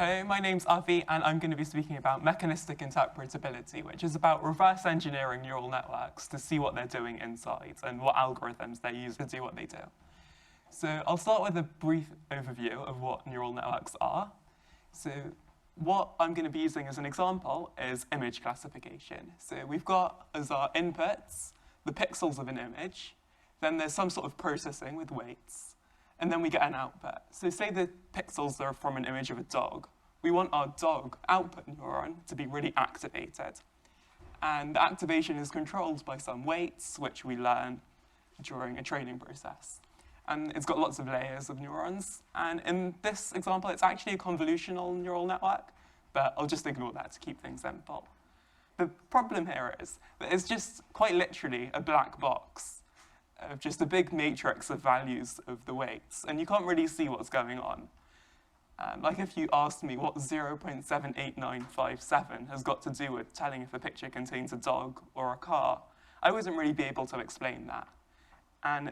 Hello, my name's Avi, and I'm going to be speaking about mechanistic interpretability, which is about reverse engineering neural networks to see what they're doing inside and what algorithms they use to do what they do. So I'll start with a brief overview of what neural networks are. So what I'm going to be using as an example is image classification. So we've got as our inputs the pixels of an image, then there's some sort of processing with weights, and then we get an output. So say the pixels are from an image of a dog. We want our dog output neuron to be really activated. And the activation is controlled by some weights, which we learn during a training process. And it's got lots of layers of neurons. And in this example, it's actually a convolutional neural network, but I'll just ignore that to keep things simple. The problem here is that it's just quite literally a black box of just a big matrix of values of the weights, and you can't really see what's going on. Like if you asked me what 0.78957 has got to do with telling if a picture contains a dog or a car, I wouldn't really be able to explain that. And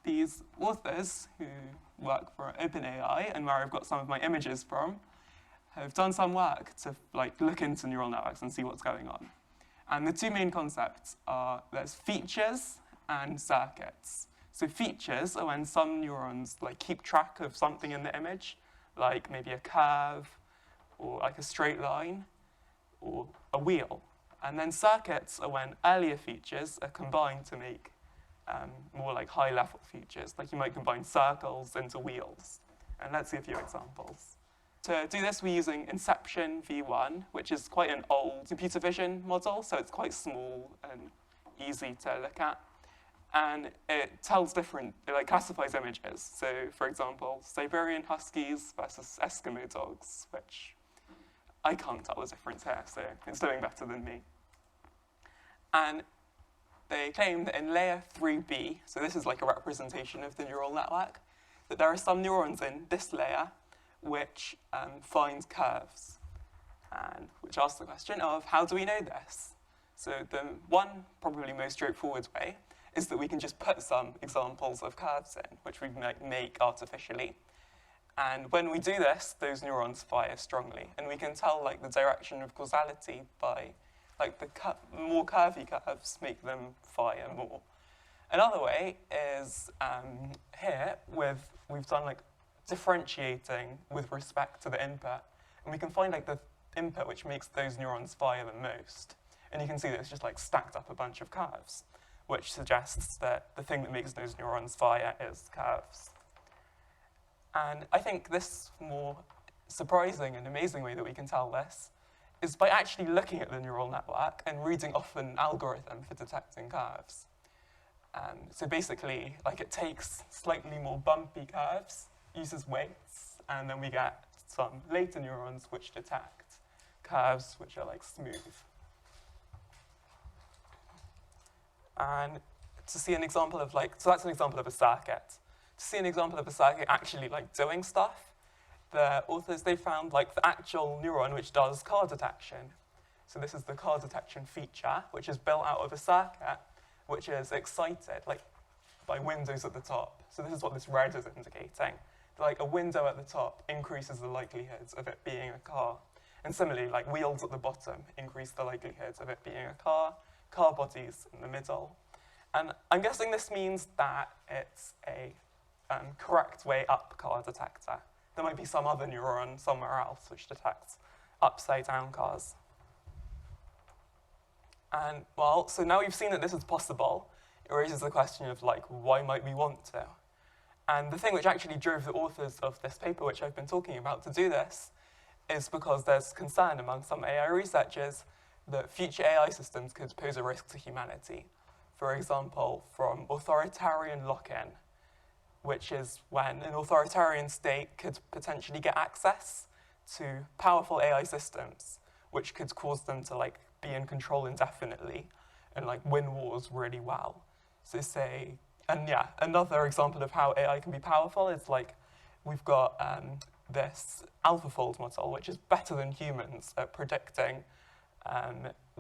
these authors who work for OpenAI, and where I've got some of my images from, have done some work to look into neural networks and see what's going on. And the two main concepts are there's features and circuits. So features are when some neurons keep track of something in the image, like maybe a curve, or like a straight line, or a wheel. And then circuits are when earlier features are combined to make more high-level features. Like you might combine circles into wheels. And let's see a few examples. To do this, we're using Inception v1, which is quite an old computer vision model, so it's quite small and easy to look at. And it tells it classifies images. So, for example, Siberian Huskies versus Eskimo dogs, which I can't tell the difference here, so it's doing better than me. And they claim that in layer 3B, so this is like a representation of the neural network, that there are some neurons in this layer which find curves, and which asks the question of how do we know this? So the one probably most straightforward way is that we can just put some examples of curves in, which we might make artificially. And when we do this, those neurons fire strongly. And we can tell the direction of causality by the more curvy curves make them fire more. Another way is here we've done differentiating with respect to the input. And we can find the input which makes those neurons fire the most. And you can see that it's just stacked up a bunch of curves, which suggests that the thing that makes those neurons fire is curves. And I think this more surprising and amazing way that we can tell this is by actually looking at the neural network and reading off an algorithm for detecting curves. So basically, it takes slightly more bumpy curves, uses weights, and then we get some later neurons which detect curves which are smooth. And to see an example of so that's an example of a circuit. To see an example of a circuit actually doing stuff, the authors, they found the actual neuron which does car detection. So this is the car detection feature, which is built out of a circuit, which is excited by windows at the top. So this is what this red is indicating. A window at the top increases the likelihood of it being a car. And similarly, wheels at the bottom increase the likelihood of it being a car bodies in the middle. And I'm guessing this means that it's a correct way up car detector. There might be some other neuron somewhere else which detects upside down cars. And so now we've seen that this is possible, it raises the question of why might we want to? And the thing which actually drove the authors of this paper, which I've been talking about, to do this is because there's concern among some AI researchers that future AI systems could pose a risk to humanity. For example, from authoritarian lock-in, which is when an authoritarian state could potentially get access to powerful AI systems, which could cause them to be in control indefinitely and win wars really well. So another example of how AI can be powerful is we've got this AlphaFold model, which is better than humans at predicting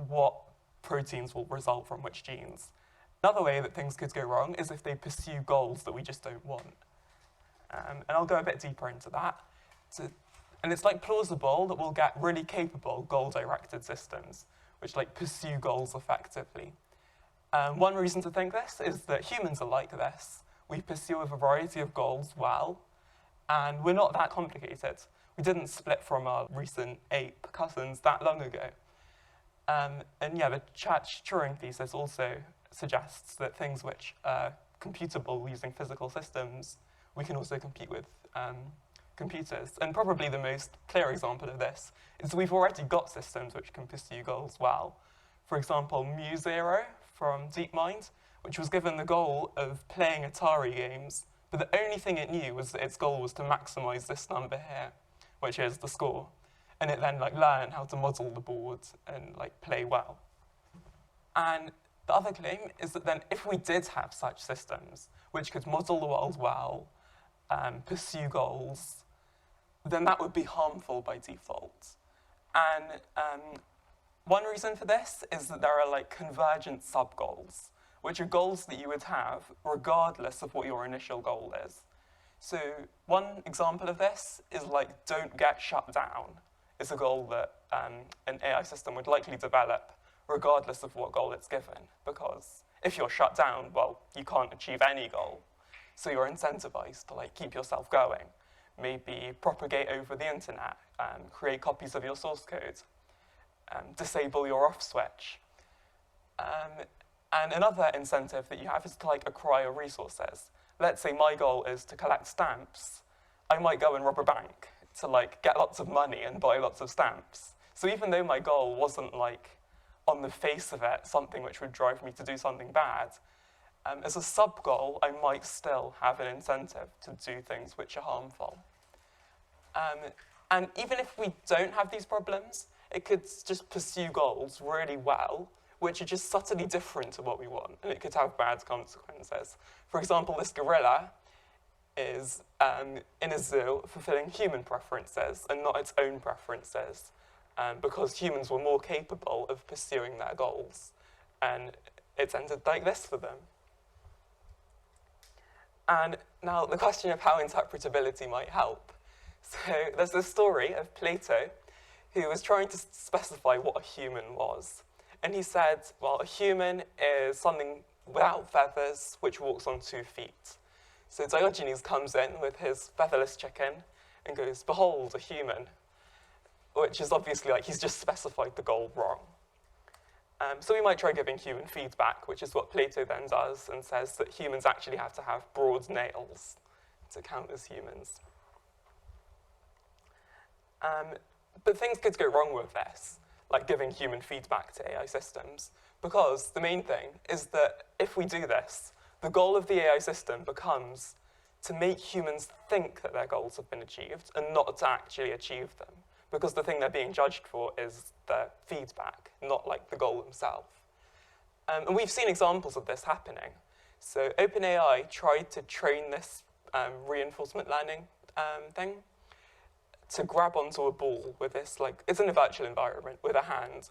what proteins will result from which genes. Another way that things could go wrong is if they pursue goals that we just don't want. And I'll go a bit deeper into that. And it's like plausible that we'll get really capable goal-directed systems, which like pursue goals effectively. One reason to think this is that humans are like this. We pursue a variety of goals well, and we're not that complicated. We didn't split from our recent ape cousins that long ago. And yeah, the Turing thesis also suggests that things which are computable using physical systems, we can also compute with computers. And probably the most clear example of this is we've already got systems which can pursue goals well. For example, mu0 from DeepMind, which was given the goal of playing Atari games, but the only thing it knew was that its goal was to maximize this number here, which is the score. And it then learned how to model the board and play well. And the other claim is that then if we did have such systems which could model the world well, pursue goals, then that would be harmful by default. And one reason for this is that there are convergent sub-goals, which are goals that you would have regardless of what your initial goal is. So one example of this is don't get shut down. It's a goal that an AI system would likely develop regardless of what goal it's given, because if you're shut down, well, you can't achieve any goal. So you're incentivized to keep yourself going. Maybe propagate over the internet, create copies of your source code, disable your off switch. And another incentive that you have is to acquire resources. Let's say my goal is to collect stamps. I might go and rob a bank to get lots of money and buy lots of stamps. So even though my goal wasn't on the face of it something which would drive me to do something bad, as a sub-goal, I might still have an incentive to do things which are harmful. And even if we don't have these problems, it could just pursue goals really well, which are just subtly different to what we want, and it could have bad consequences. For example, this gorilla is in a zoo fulfilling human preferences and not its own preferences, because humans were more capable of pursuing their goals, and it's ended like this for them. And now the question of how interpretability might help. So there's this story of Plato who was trying to specify what a human was. And he said, well, a human is something without feathers which walks on 2 feet. So Diogenes comes in with his featherless chicken and goes, behold, a human, which is obviously he's just specified the goal wrong. So we might try giving human feedback, which is what Plato then does, and says that humans actually have to have broad nails to count as humans. But things could go wrong with this, like giving human feedback to AI systems, because the main thing is that if we do this, the goal of the AI system becomes to make humans think that their goals have been achieved and not to actually achieve them, because the thing they're being judged for is the feedback, not the goal themselves. And we've seen examples of this happening. So OpenAI tried to train this reinforcement learning thing to grab onto a ball with this, it's in a virtual environment with a hand.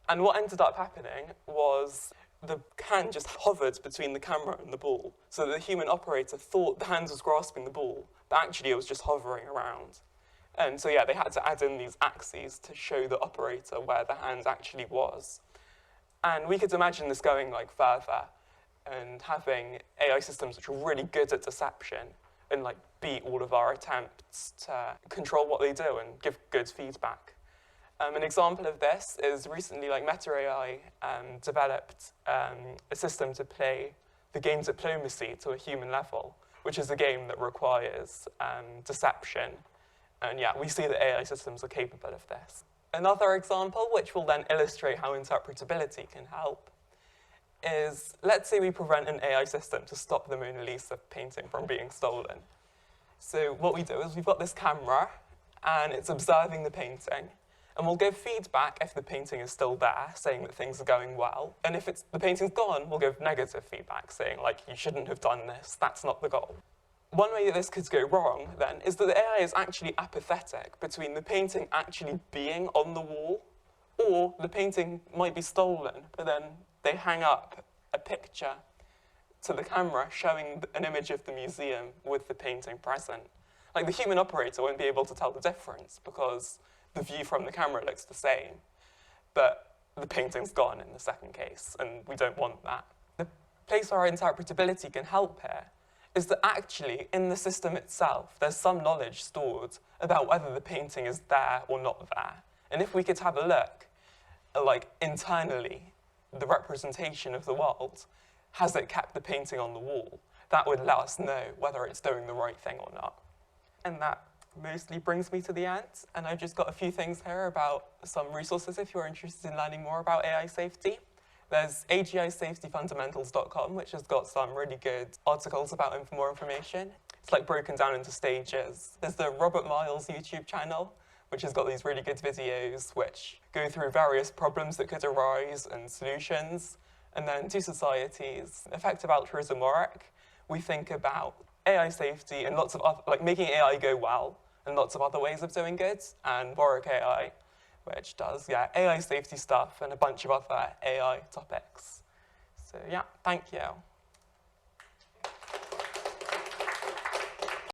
And what ended up happening was the hand just hovered between the camera and the ball. So the human operator thought the hand was grasping the ball, but actually it was just hovering around. And so, yeah, they had to add in these axes to show the operator where the hand actually was. And we could imagine this going further and having AI systems which are really good at deception and beat all of our attempts to control what they do and give good feedback. An example of this is recently Meta AI developed a system to play the game Diplomacy to a human level, which is a game that requires deception. And yeah, we see that AI systems are capable of this. Another example, which will then illustrate how interpretability can help, is let's say we prevent an AI system to stop the Mona Lisa painting from being stolen. So what we do is we've got this camera, and it's observing the painting, and we'll give feedback if the painting is still there, saying that things are going well. And if the painting's gone, we'll give negative feedback, saying you shouldn't have done this, that's not the goal. One way that this could go wrong, then, is that the AI is actually apathetic between the painting actually being on the wall, or the painting might be stolen, but then they hang up a picture to the camera showing an image of the museum with the painting present. Like, the human operator won't be able to tell the difference because the view from the camera looks the same, but the painting's gone in the second case, and we don't want that. The place where our interpretability can help here is that actually, in the system itself, there's some knowledge stored about whether the painting is there or not there. And if we could have a look at, like, internally, the representation of the world, has it kept the painting on the wall? That would let us know whether it's doing the right thing or not. And that mostly brings me to the end. And I've just got a few things here about some resources if you're interested in learning more about AI safety. There's agisafetyfundamentals.com, which has got some really good articles about more information. It's like broken down into stages. There's the Robert Miles YouTube channel, which has got these really good videos which go through various problems that could arise and solutions. And then Two Societies, Effective Altruism Work. We think about AI safety and lots of other, like making AI go well and lots of other ways of doing good, and Warwick AI, which does, AI safety stuff and a bunch of other AI topics. So yeah, thank you.